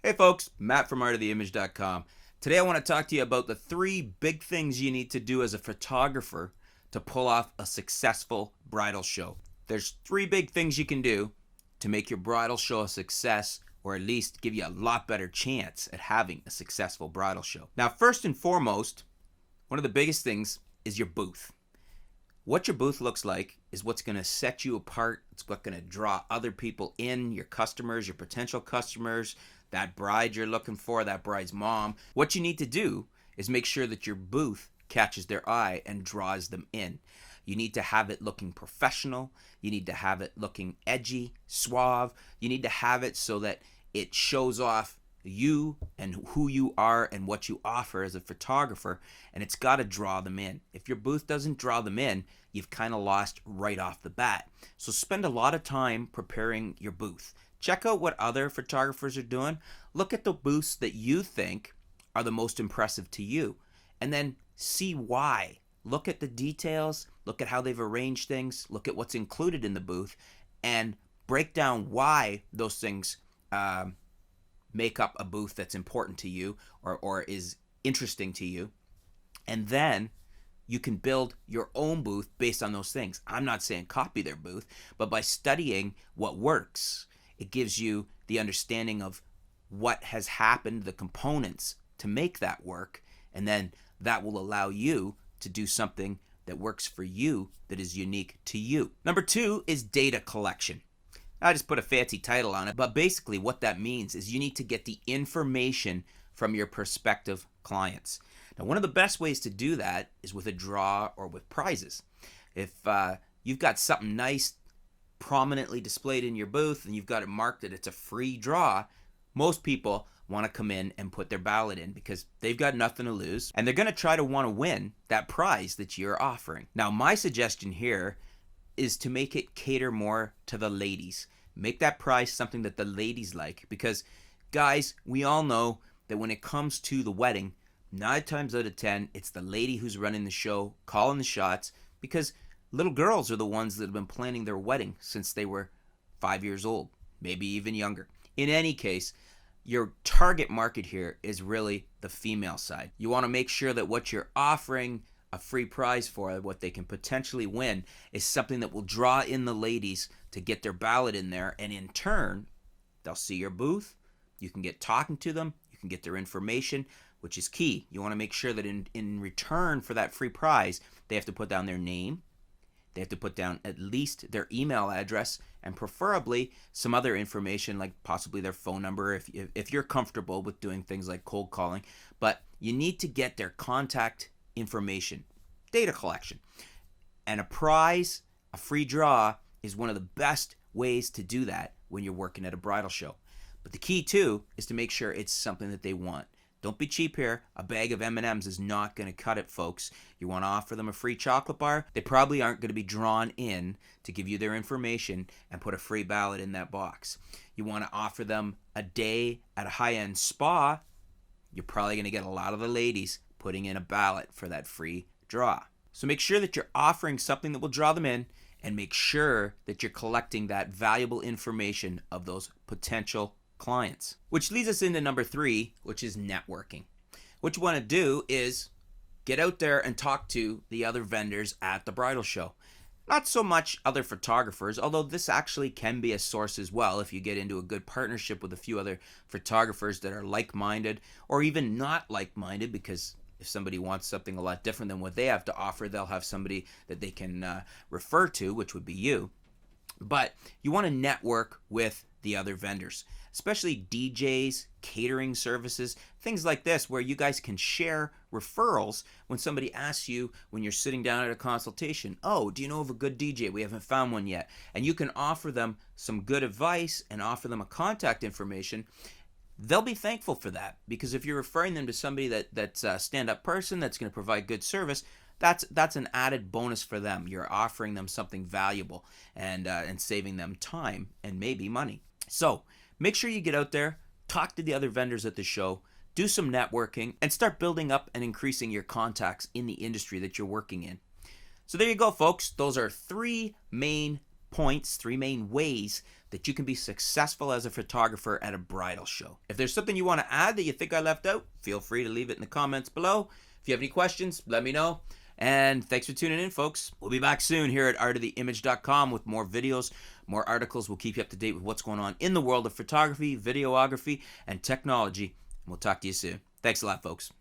Hey folks, Matt from artoftheimage.com. Today I want to talk to you about the 3 big things you need to do as a photographer to pull off a successful bridal show. There's 3 big things you can do to make your bridal show a success, or at least give you a lot better chance at having a successful bridal show. Now, first and foremost, one of the biggest things is your booth. What your booth looks like is what's going to set you apart. It's what's going to draw other people in, your customers, your potential customers, that bride you're looking for, that bride's mom. What you need to do is make sure that your booth catches their eye and draws them in. You need to have it looking professional. You need to have it looking edgy, suave. You need to have it so that it shows off you and who you are and what you offer as a photographer, and it's got to draw them in. If your booth doesn't draw them in, you've kind of lost right off the bat. So spend a lot of time preparing your booth. Check out what other photographers are doing. Look at the booths that you think are the most impressive to you, and then see why. Look at the details, look at how they've arranged things, look at what's included in the booth, and break down why those things make up a booth that's important to you or is interesting to you. And then you can build your own booth based on those things. I'm not saying copy their booth, but by studying what works, it gives you the understanding of what has happened, the components to make that work, and then that will allow you to do something that works for you that is unique to you. Number 2 is data collection. I just put a fancy title on it, but basically what that means is you need to get the information from your prospective clients. Now, one of the best ways to do that is with a draw or with prizes. If you've got something nice prominently displayed in your booth and you've got it marked that it's a free draw, most people want to come in and put their ballot in because they've got nothing to lose, and they're going to try to want to win that prize that you're offering. Now, my suggestion here is to make it cater more to the ladies. Make that prize something that the ladies like, because guys, we all know that when it comes to the wedding, 9 times out of 10, it's the lady who's running the show, calling the shots, because little girls are the ones that have been planning their wedding since they were 5 years old, maybe even younger. In any case, your target market here is really the female side. You want to make sure that what you're offering a free prize for, what they can potentially win, is something that will draw in the ladies to get their ballot in there, and in turn, they'll see your booth, you can get talking to them, you can get their information, which is key. You want to make sure that in return for that free prize, they have to put down their name, they have to put down at least their email address, and preferably some other information like possibly their phone number if you're comfortable with doing things like cold calling. But you need to get their contact information, data collection. And a prize, a free draw, is one of the best ways to do that when you're working at a bridal show. But the key too is to make sure it's something that they want. Don't be cheap here. A bag of M&Ms is not going to cut it, folks. You want to offer them a free chocolate bar? They probably aren't going to be drawn in to give you their information and put a free ballot in that box. You want to offer them a day at a high-end spa? You're probably going to get a lot of the ladies putting in a ballot for that free draw. So make sure that you're offering something that will draw them in, and make sure that you're collecting that valuable information of those potential clients. Which leads us into number 3, which is networking. What you want to do is get out there and talk to the other vendors at the bridal show. Not so much other photographers, although this actually can be a source as well if you get into a good partnership with a few other photographers that are like-minded, or even not like-minded, because if somebody wants something a lot different than what they have to offer, they'll have somebody that they can refer to, which would be you. But you want to network with the other vendors, especially DJs, catering services, things like this, where you guys can share referrals when somebody asks you when you're sitting down at a consultation, oh, do you know of a good DJ? We haven't found one yet. And you can offer them some good advice and offer them a contact information. They'll be thankful for that, because if you're referring them to somebody that's a stand-up person that's going to provide good service, that's an added bonus for them. You're offering them something valuable and saving them time and maybe money. So make sure you get out there, talk to the other vendors at the show, do some networking, and start building up and increasing your contacts in the industry that you're working in. So there you go, folks. Those are 3 main points, 3 main ways that you can be successful as a photographer at a bridal show. If there's something you want to add that you think I left out, feel free to leave it in the comments below. If you have any questions, let me know. And thanks for tuning in, folks. We'll be back soon here at artoftheimage.com with more videos, more articles. We'll keep you up to date with what's going on in the world of photography, videography, and technology. And we'll talk to you soon. Thanks a lot, folks.